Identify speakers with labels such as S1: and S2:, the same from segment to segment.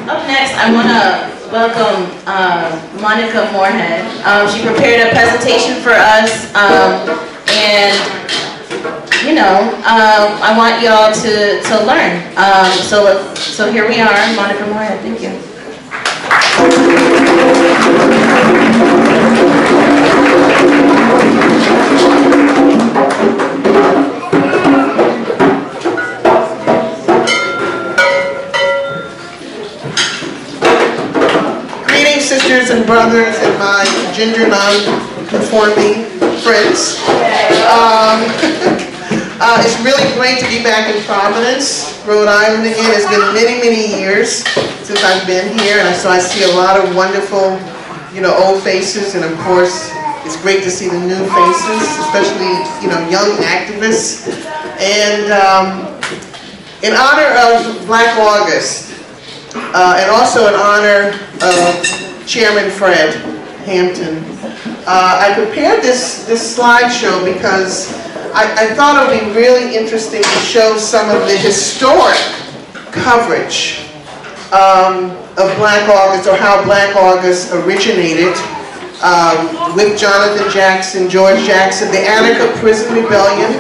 S1: Up next, I want to welcome Monica Moorhead. She prepared a presentation for us, and you know, I want y'all to learn. So here we are, Monica Moorhead. Thank you.
S2: Sisters and brothers and my gender non-conforming friends. It's really great to be back in Providence, Rhode Island again. It's been many, many years since I've been here, and so I see a lot of wonderful, you know, old faces, and of course, it's great to see the new faces, especially, you know, young activists. And in honor of Black August, and also in honor of Chairman Fred Hampton, I prepared this slideshow because I thought it would be really interesting to show some of the historic coverage of Black August, or how Black August originated with Jonathan Jackson, George Jackson, the Attica prison rebellion,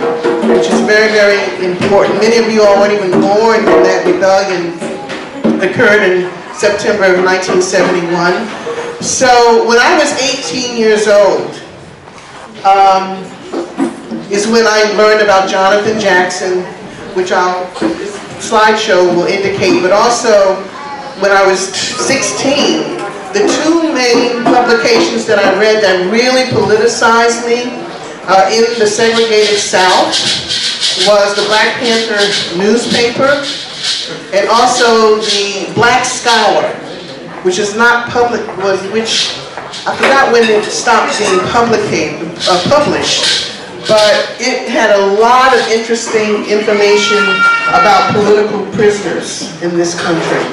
S2: which is very, very important. Many of you already were born when that rebellion occurred in September of 1971. So when I was 18 years old is when I learned about Jonathan Jackson, which our slideshow will indicate, but also when I was 16, the two main publications that I read that really politicized me in the segregated South was the Black Panther newspaper, and also the Black Scholar, which is not public, which I forgot when it stopped being published, but it had a lot of interesting information about political prisoners in this country.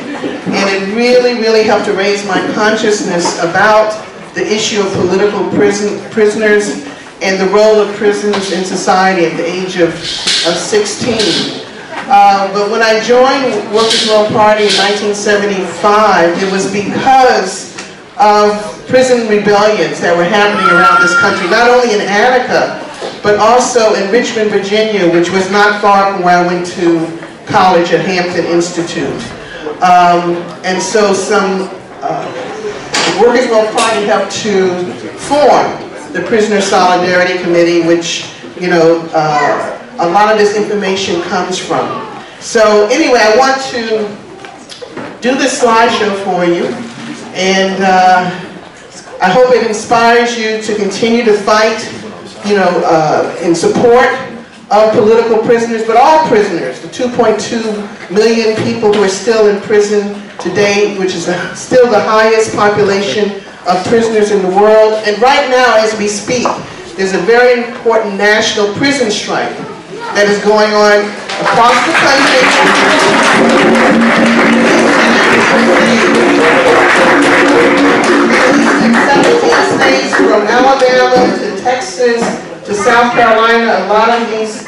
S2: And it really, really helped to raise my consciousness about the issue of political prisoners and the role of prisons in society at the age of 16. But when I joined Workers' World Party in 1975, it was because of prison rebellions that were happening around this country, not only in Attica, but also in Richmond, Virginia, which was not far from where I went to college at Hampton Institute. And so some Workers' World Party helped to form the Prisoner Solidarity Committee, which, you know, a lot of this information comes from. So anyway, I want to do this slideshow for you, and I hope it inspires you to continue to fight, you know, in support of political prisoners, but all prisoners, the 2.2 million people who are still in prison today, which is still the highest population of prisoners in the world. And right now, as we speak, there's a very important national prison strike that is going on across the country. 17 states, from Alabama to Texas to South Carolina. A lot of these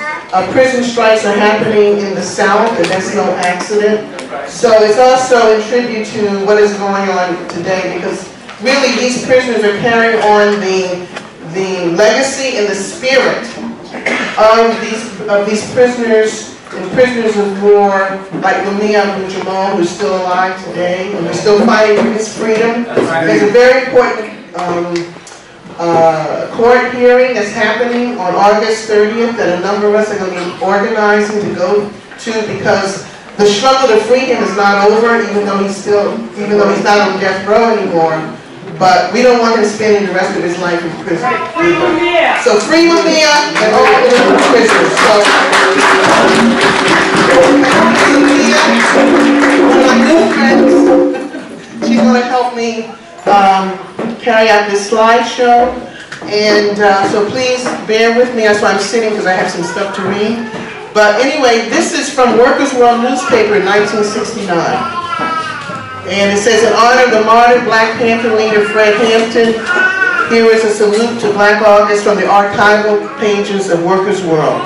S2: prison strikes are happening in the South, and that's no accident. So it's also in tribute to what is going on today, because really these prisoners are carrying on the legacy and the spirit of these prisoners and prisoners of war, like Lumia Jamal, who's still alive today, and we're still fighting for his freedom. There's a very important court hearing that's happening on August 30th that a number of us are going to be organizing to go to, because the struggle to free him is not over, even though he's not on death row anymore. But we don't want him spending the rest of his life in prison. So free Lumia and all the prisoners. So Lumia, one of my new friends, she's going to help me carry out this slideshow. And so please bear with me. That's why I'm sitting, because I have some stuff to read. But anyway, this is from Workers' World newspaper in 1969. And it says, in honor of the martyred Black Panther leader Fred Hampton, here is a salute to Black August from the archival pages of Workers' World.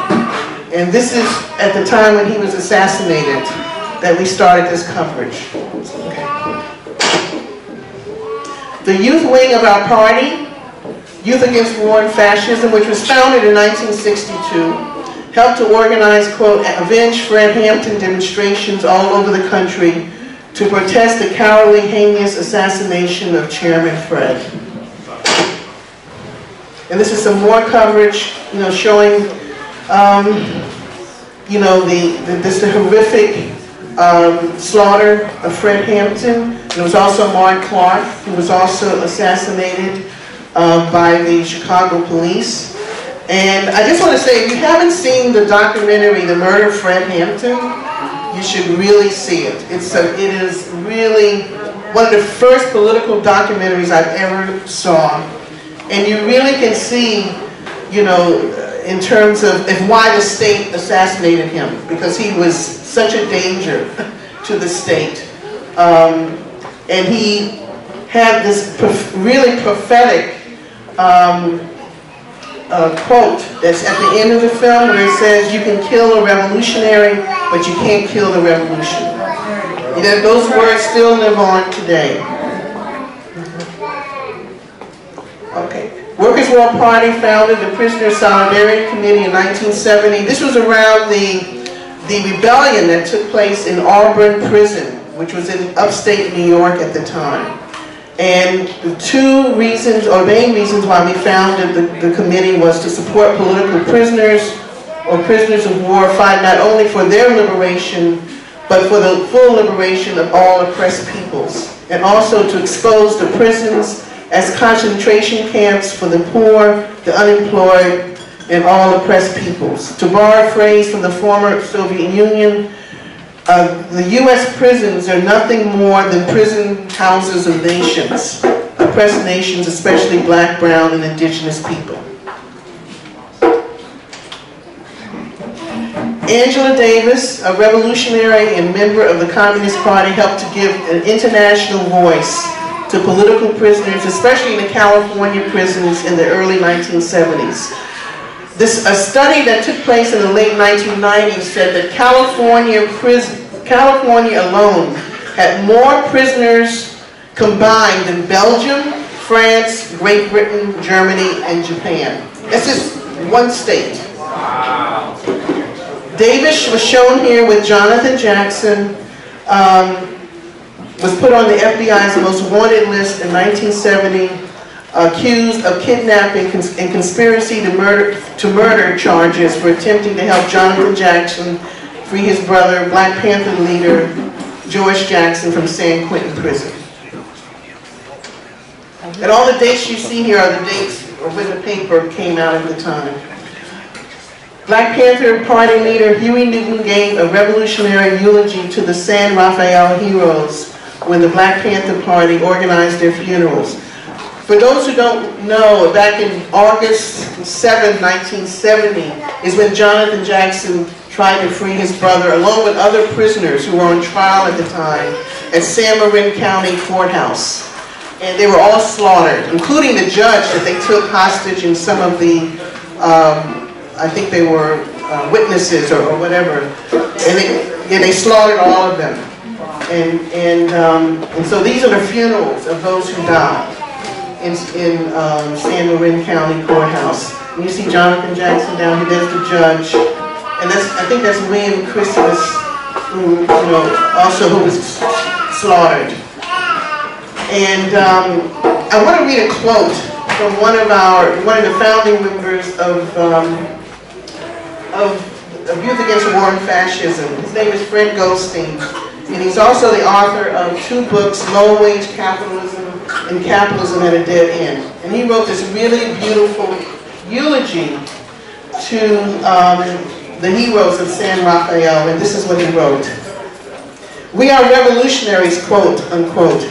S2: And this is at the time when he was assassinated that we started this coverage. The youth wing of our party, Youth Against War and Fascism, which was founded in 1962, helped to organize, quote, avenge Fred Hampton demonstrations all over the country to protest the cowardly, heinous assassination of Chairman Fred. And this is some more coverage, you know, showing, you know, the horrific slaughter of Fred Hampton. There was also Mark Clark, who was also assassinated by the Chicago police. And I just want to say, if you haven't seen the documentary, The Murder of Fred Hampton, you should really see it. It is really one of the first political documentaries I've ever saw. And you really can see, you know, in terms of why the state assassinated him, because he was such a danger to the state. And he had this really prophetic quote that's at the end of the film where it says, you can kill a revolutionary, but you can't kill the revolution. You know, those words still live on today. Okay. Workers' War Party founded the Prisoner Solidarity Committee in 1970. This was around the rebellion that took place in Auburn Prison, which was in upstate New York at the time. And the two reasons, or main reasons why we founded the committee was to support political prisoners or prisoners of war, fight not only for their liberation, but for the full liberation of all oppressed peoples. And also to expose the prisons as concentration camps for the poor, the unemployed, and all oppressed peoples. To borrow a phrase from the former Soviet Union, the U.S. prisons are nothing more than prison houses of nations, oppressed nations, especially black, brown, and indigenous people. Angela Davis, a revolutionary and member of the Communist Party, helped to give an international voice to political prisoners, especially in the California prisons in the early 1970s. A study that took place in the late 1990s said that California alone had more prisoners combined than Belgium, France, Great Britain, Germany, and Japan. That's just one state. Wow. Davis was shown here with Jonathan Jackson, was put on the FBI's most wanted list in 1970, accused of kidnapping and conspiracy to murder charges for attempting to help Jonathan Jackson free his brother, Black Panther leader George Jackson, from San Quentin prison. And all the dates you see here are the dates when the paper came out at the time. Black Panther Party leader Huey Newton gave a revolutionary eulogy to the San Rafael heroes when the Black Panther Party organized their funerals. For those who don't know, back in August 7, 1970 is when Jonathan Jackson tried to free his brother along with other prisoners who were on trial at the time at San Marin County Courthouse. And they were all slaughtered, including the judge that they took hostage and some of the, I think they were witnesses or whatever. And they slaughtered all of them. And so these are the funerals of those who died in San Marin County Courthouse. And you see Jonathan Jackson down here, there's the judge. And I think that's William Christmas, who, you know, also who was slaughtered. And I want to read a quote from one of the founding members of Youth Against War and Fascism. His name is Fred Goldstein. And he's also the author of 2 books, Low-Wage Capitalism and Capitalism at a Dead End. And he wrote this really beautiful eulogy to the heroes of San Rafael, and this is what he wrote. "We are revolutionaries, quote, unquote.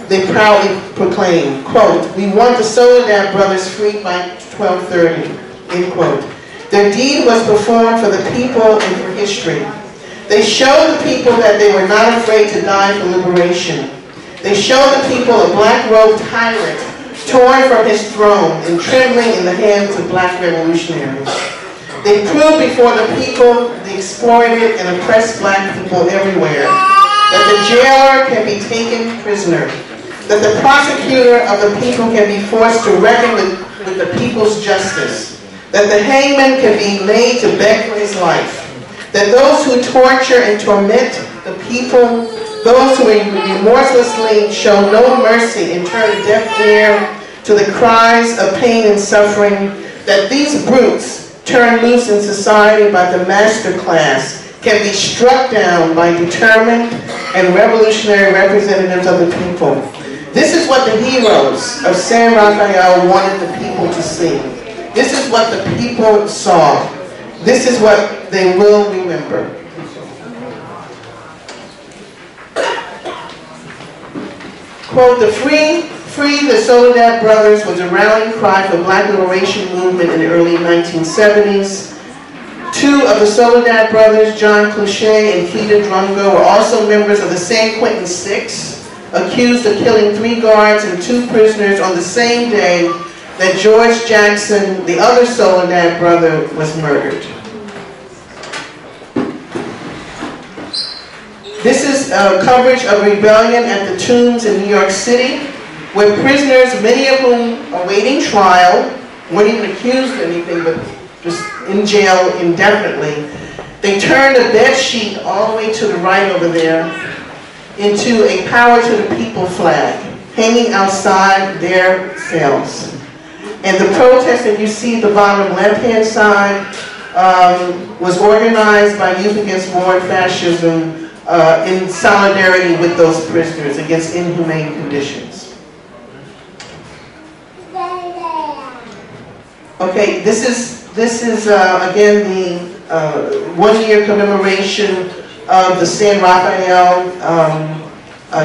S2: They proudly proclaim, quote, we want the Soledad brothers freed by 1230, end quote. Their deed was performed for the people and for history. They showed the people that they were not afraid to die for liberation. They showed the people a black-robed tyrant torn from his throne and trembling in the hands of black revolutionaries. They proved before the people, the exploited and oppressed black people everywhere, that the jailer can be taken prisoner, that the prosecutor of the people can be forced to reckon with the people's justice, that the hangman can be made to beg for his life, that those who torture and torment the people, those who remorselessly show no mercy and turn a deaf ear to the cries of pain and suffering, that these brutes turned loose in society by the master class can be struck down by determined and revolutionary representatives of the people. This is what the heroes of San Rafael wanted the people to see. This is what the people saw. This is what they will remember. Quote, the Free the Soledad Brothers was a rallying cry for Black liberation movement in the early 1970s. Two of the Soledad brothers, John Cloutier and Cleta Drungo, were also members of the San Quentin Six, accused of killing 3 guards and 2 prisoners on the same day that George Jackson, the other Soledad brother, was murdered. This is coverage of rebellion at the Tombs in New York City, where prisoners, many of whom awaiting trial, weren't even accused of anything, but just in jail indefinitely, they turned a bed sheet all the way to the right over there into a Power to the People flag, hanging outside their cells. And the protest that you see at the bottom left-hand side was organized by Youth Against War and Fascism in solidarity with those prisoners against inhumane conditions. Okay, this is again the 1-year commemoration of the San Rafael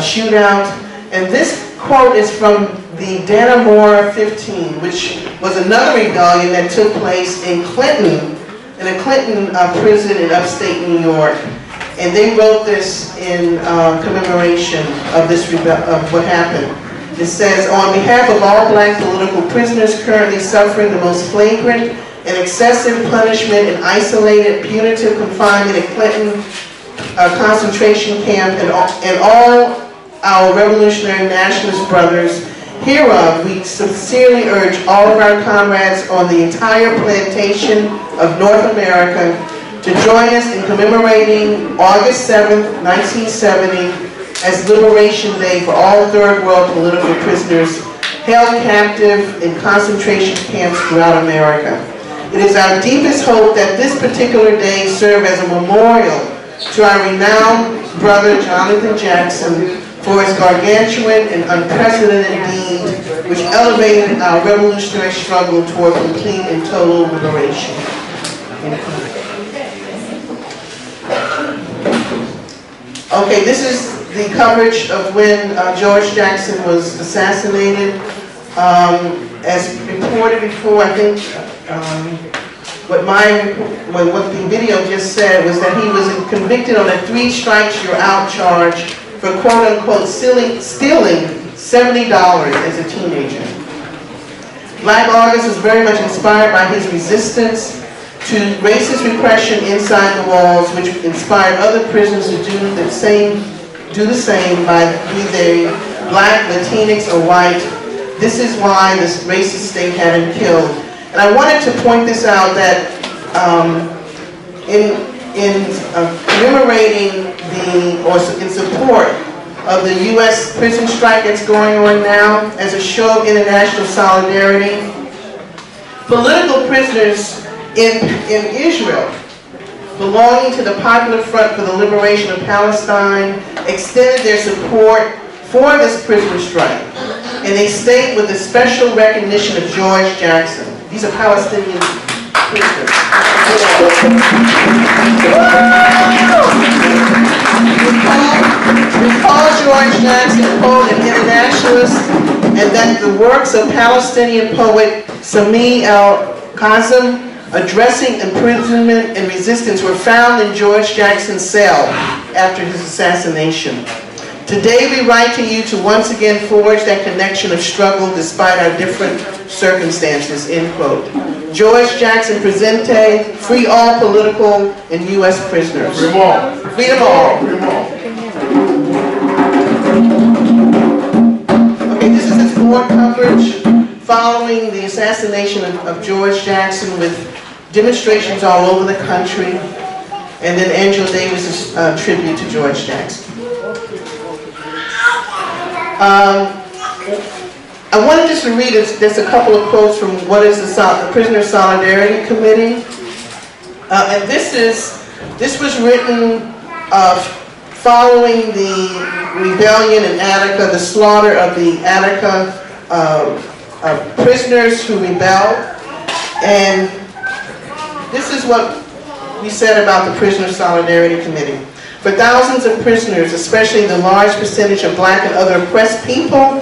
S2: shootout, and this quote is from the Dannemora 15, which was another rebellion that took place in Clinton, in a Clinton prison in upstate New York. And they wrote this in commemoration of of what happened. It says, on behalf of all Black political prisoners currently suffering the most flagrant and excessive punishment in isolated, punitive confinement in Clinton concentration camp and all our revolutionary nationalist brothers, hereof we sincerely urge all of our comrades on the entire plantation of North America to join us in commemorating August 7th, 1970 as Liberation Day for all Third World political prisoners held captive in concentration camps throughout America. It is our deepest hope that this particular day serve as a memorial to our renowned brother Jonathan Jackson for his gargantuan and unprecedented deed which elevated our revolutionary struggle toward complete and total liberation. Okay, this is the coverage of when George Jackson was assassinated. As reported before, I think what the video just said was that he was convicted on a 3 strikes you're out charge for quote-unquote stealing $70 as a teenager. Black August was very much inspired by his resistance to racist repression inside the walls, which inspired other prisoners to do the same by be they Black, Latinx, or white. This is why this racist state had him killed. And I wanted to point this out that in commemorating in support of the U.S. prison strike that's going on now as a show of international solidarity, political prisoners in Israel belonging to the Popular Front for the Liberation of Palestine extended their support for this prison strike, and they state with the special recognition of George Jackson. These are Palestinian prisoners. We call George Jackson, quote, an internationalist, and that the works of Palestinian poet Sami al-Kazem addressing imprisonment and resistance were found in George Jackson's cell after his assassination. Today we write to you to once again forge that connection of struggle despite our different circumstances, end quote. George Jackson Presente, free all political and U.S. prisoners. Free them all. Free them all. Free them all. coverage following the assassination of George Jackson, with demonstrations all over the country, and then Angela Davis's tribute to George Jackson. I wanted just to read just a couple of quotes from what is the Prisoner Solidarity Committee. And this was written following the rebellion in Attica, the slaughter of the Attica prisoners who rebelled. And this is what we said about the Prisoner Solidarity Committee. For thousands of prisoners, especially the large percentage of black and other oppressed people,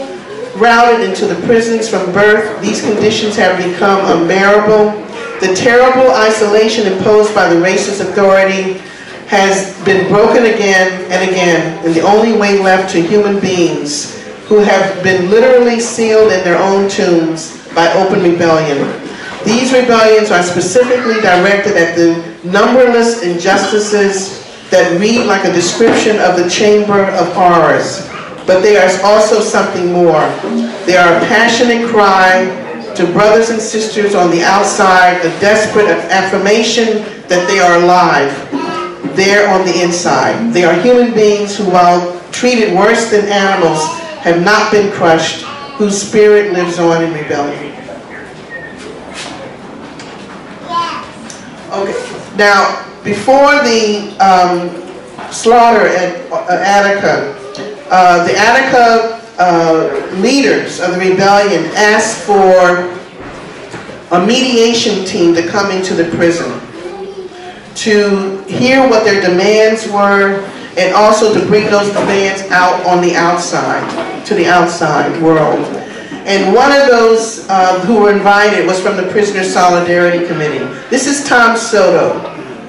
S2: routed into the prisons from birth, these conditions have become unbearable. The terrible isolation imposed by the racist authority has been broken again and again, and the only way left to human beings who have been literally sealed in their own tombs by open rebellion. These rebellions are specifically directed at the numberless injustices that read like a description of the Chamber of Horrors. But they are also something more. They are a passionate cry to brothers and sisters on the outside, a desperate affirmation that they are alive, there on the inside. They are human beings who, while treated worse than animals, have not been crushed, whose spirit lives on in rebellion. Okay, now, before the slaughter at Attica, the Attica leaders of the rebellion asked for a mediation team to come into the prison to hear what their demands were, and also to bring those demands out on the outside, to the outside world. And one of those who were invited was from the Prisoner Solidarity Committee. This is Tom Soto,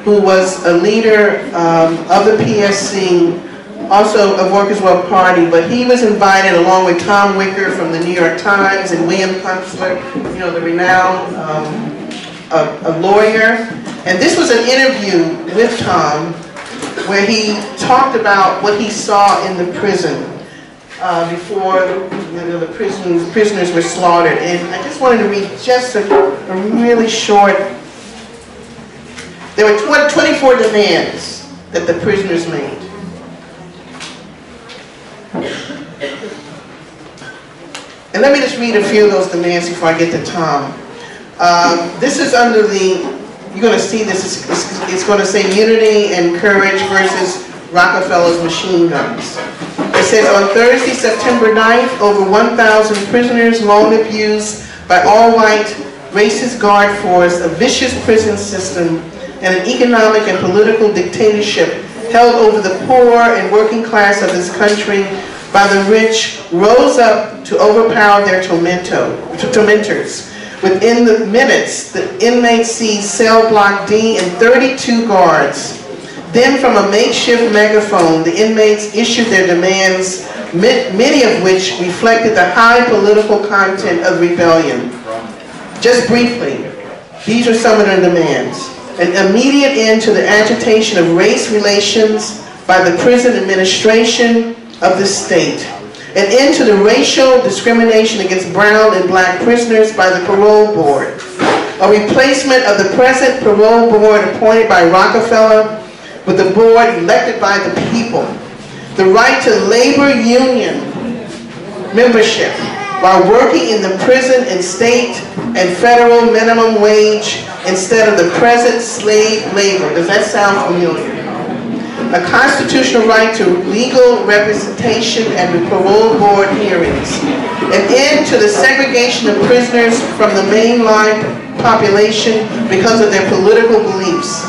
S2: who was a leader of the PSC, also of Workers' World Party, but he was invited along with Tom Wicker from the New York Times and William Kunstler, you know, the renowned a lawyer. And this was an interview with Tom where he talked about what he saw in the prison before the prisoners were slaughtered. And I just wanted to read just a really short. There were 24 demands that the prisoners made. And let me just read a few of those demands before I get to Tom. This is under the, you're going to see this, it's going to say unity and courage versus Rockefeller's machine guns. It says, on Thursday, September 9th, over 1,000 prisoners, long abused by all-white racist guard force, a vicious prison system, and an economic and political dictatorship held over the poor and working class of this country by the rich, rose up to overpower their tormentors. Within the minutes, the inmates seized cell block D and 32 guards. Then from a makeshift megaphone, the inmates issued their demands, many of which reflected the high political content of rebellion. Just briefly, these are some of their demands. An immediate end to the agitation of race relations by the prison administration of the state. An end to the racial discrimination against brown and black prisoners by the parole board. A replacement of the present parole board appointed by Rockefeller with the board elected by the people. The right to labor union membership while working in the prison and state and federal minimum wage instead of the present slave labor. Does that sound familiar? A constitutional right to legal representation at the parole board hearings. An end to the segregation of prisoners from the mainline population because of their political beliefs.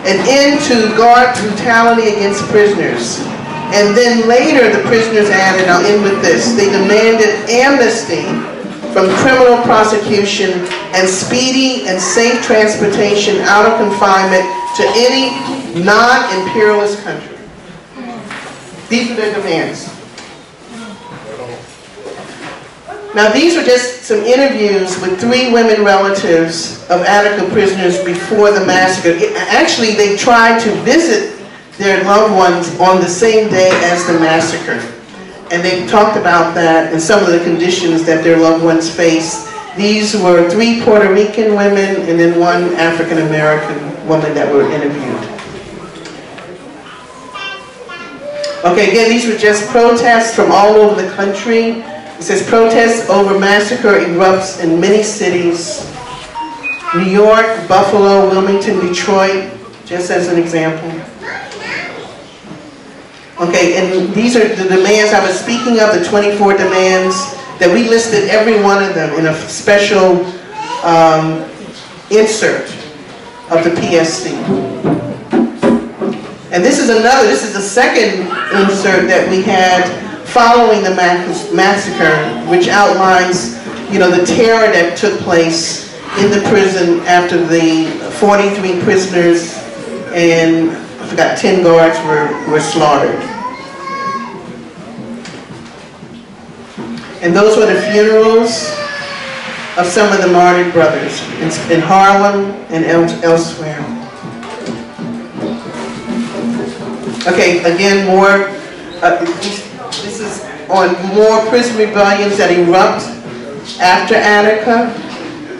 S2: An end to guard brutality against prisoners. And then later the prisoners added, I'll end with this, they demanded amnesty from criminal prosecution and speedy and safe transportation out of confinement to any non-imperialist country. These are their demands. Now these were just some interviews with 3 women relatives of Attica prisoners before the massacre. Actually, they tried to visit their loved ones on the same day as the massacre. and they talked about that and some of the conditions that their loved ones faced. These were 3 Puerto Rican women and then 1 African American woman that were interviewed. Okay, again, these were just protests from all over the country. It says protests over massacre erupts in many cities. New York, Buffalo, Wilmington, Detroit, just as an example. Okay, and these are the demands I was speaking of, the 24 demands that we listed every one of them in a special insert of the PSC. And this is the second insert that we had following the massacre, which outlines, you know, the terror that took place in the prison after the 43 prisoners and, I forgot, 10 guards were slaughtered. And those were the funerals of some of the martyred brothers in Harlem and elsewhere. Okay, again, more, this is on more prison rebellions that erupt after Attica.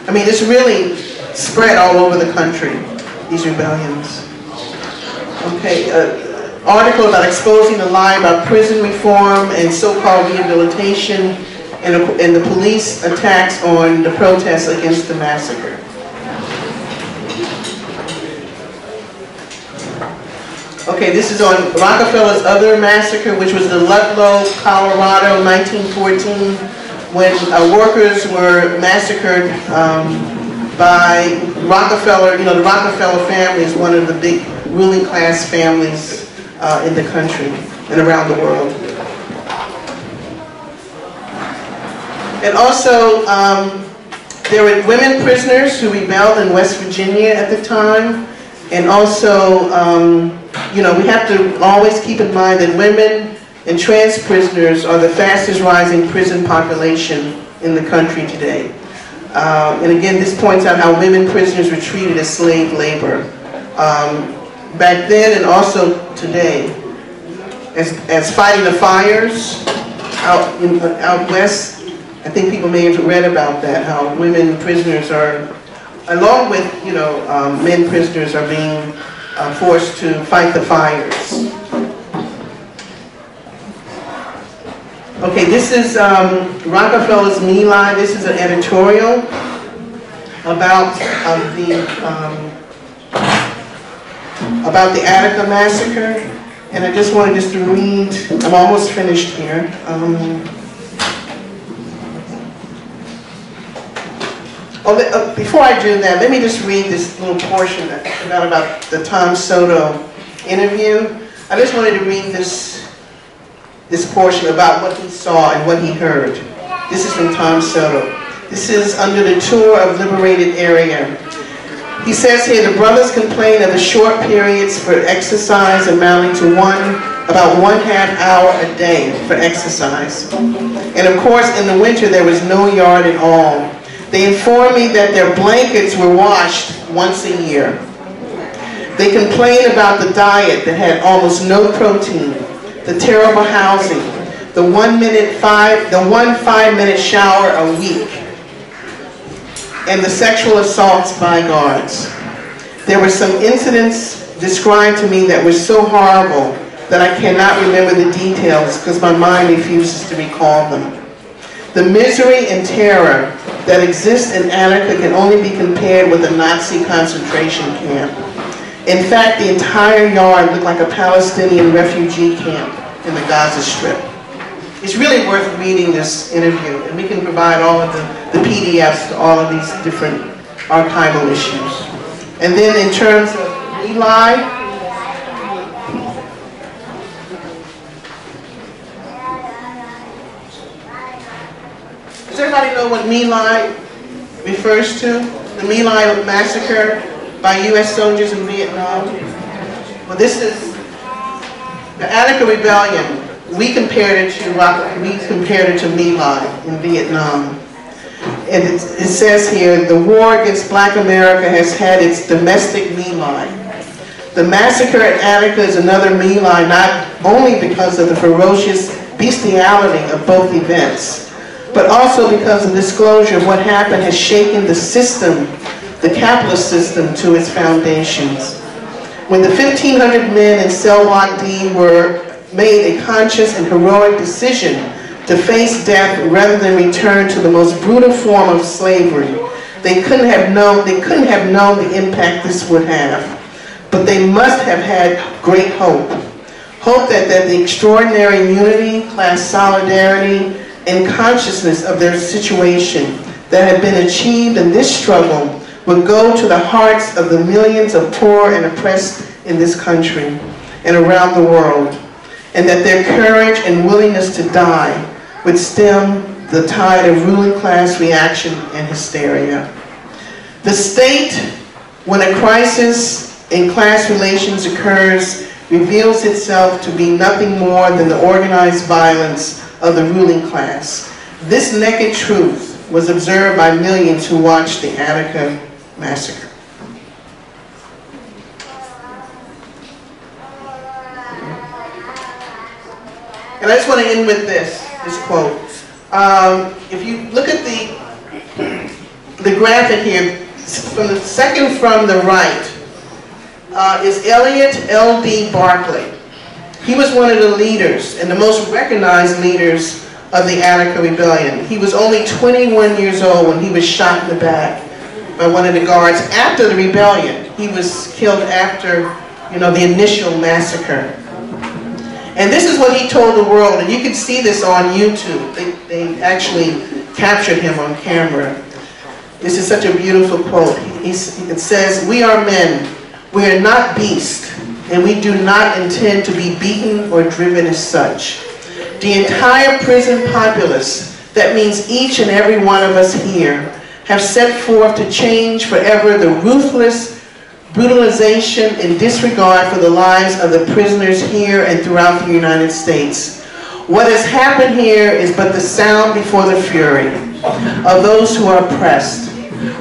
S2: I mean, it's really spread all over the country, these rebellions. Okay, article about exposing the lie about prison reform and so-called rehabilitation and the police attacks on the protests against the massacre. Okay, this is on Rockefeller's other massacre, which was the Ludlow, Colorado, 1914, when workers were massacred by Rockefeller. You know, the Rockefeller family is one of the big ruling class families in the country and around the world. And also, there were women prisoners who rebelled in West Virginia at the time. And also, you know, we have to always keep in mind that women and trans prisoners are the fastest rising prison population in the country today. And again, this points out how women prisoners were treated as slave labor. Back then and also today, as fighting the fires out west, I think people may have read about that, how women prisoners are, along with, you know, men prisoners are being forced to fight the fires. Okay, this is Rockefeller's Me Line. This is an editorial about the Attica massacre, and I just wanted to read. I'm almost finished here. Before I do that, let me just read this little portion about the Tom Soto interview. I just wanted to read this portion about what he saw and what he heard. This is from Tom Soto. This is under the tour of liberated area. He says here, the brothers complain of the short periods for exercise amounting to about 1/2 hour a day for exercise. And of course, in the winter, there was no yard at all. They informed me that their blankets were washed once a year. They complained about the diet that had almost no protein, the terrible housing, the one 5-minute shower a week, and the sexual assaults by guards. There were some incidents described to me that were so horrible that I cannot remember the details because my mind refuses to recall them. The misery and terror that exists in Attica can only be compared with a Nazi concentration camp. In fact, the entire yard looked like a Palestinian refugee camp in the Gaza Strip. It's really worth reading this interview, and we can provide all of the PDFs to all of these different archival issues. And then in terms of Eli, does everybody know what My Lai refers to? The My Lai massacre by U.S. soldiers in Vietnam? Well, this is the Attica Rebellion. We compared it to My Lai in Vietnam. And it says here, the war against Black America has had its domestic My Lai. The massacre at Attica is another My Lai, not only because of the ferocious bestiality of both events, but also because the disclosure of what happened has shaken the system, the capitalist system, to its foundations. When the 1,500 men in cell block D were made a conscious and heroic decision to face death rather than return to the most brutal form of slavery, they couldn't have known the impact this would have. But they must have had great hope. Hope that the extraordinary unity, class solidarity, and consciousness of their situation that had been achieved in this struggle would go to the hearts of the millions of poor and oppressed in this country and around the world, and that their courage and willingness to die would stem the tide of ruling class reaction and hysteria. The state, when a crisis in class relations occurs, reveals itself to be nothing more than the organized violence of the ruling class. This naked truth was observed by millions who watched the Attica massacre. And I just want to end with this quote. If you look at the graphic here, from the second from the right, is Elliot L.D. Barclay. He was one of the leaders and the most recognized leaders of the Attica Rebellion. He was only 21 years old when he was shot in the back by one of the guards after the rebellion. He was killed after, the initial massacre. And this is what he told the world, and you can see this on YouTube. They actually captured him on camera. This is such a beautiful quote. It says, "We are men. We are not beasts, and we do not intend to be beaten or driven as such. The entire prison populace, that means each and every one of us here, have set forth to change forever the ruthless brutalization and disregard for the lives of the prisoners here and throughout the United States. What has happened here is but the sound before the fury of those who are oppressed.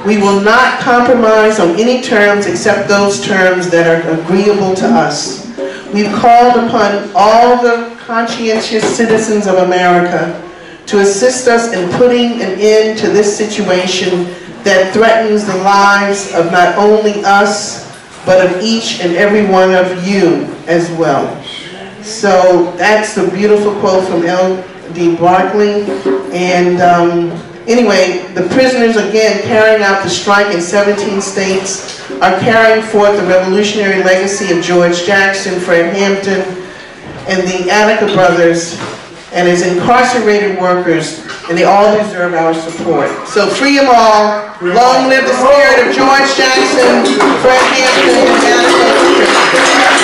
S2: We will not compromise on any terms except those terms that are agreeable to us. We've called upon all the conscientious citizens of America to assist us in putting an end to this situation that threatens the lives of not only us, but of each and every one of you as well." So that's the beautiful quote from L.D. Barclay. And anyway, the prisoners, again, carrying out the strike in 17 states, are carrying forth the revolutionary legacy of George Jackson, Fred Hampton, and the Attica brothers, and as incarcerated workers, and they all deserve our support. So free them all. Long live the spirit of George Jackson, Fred Hampton, and Attica.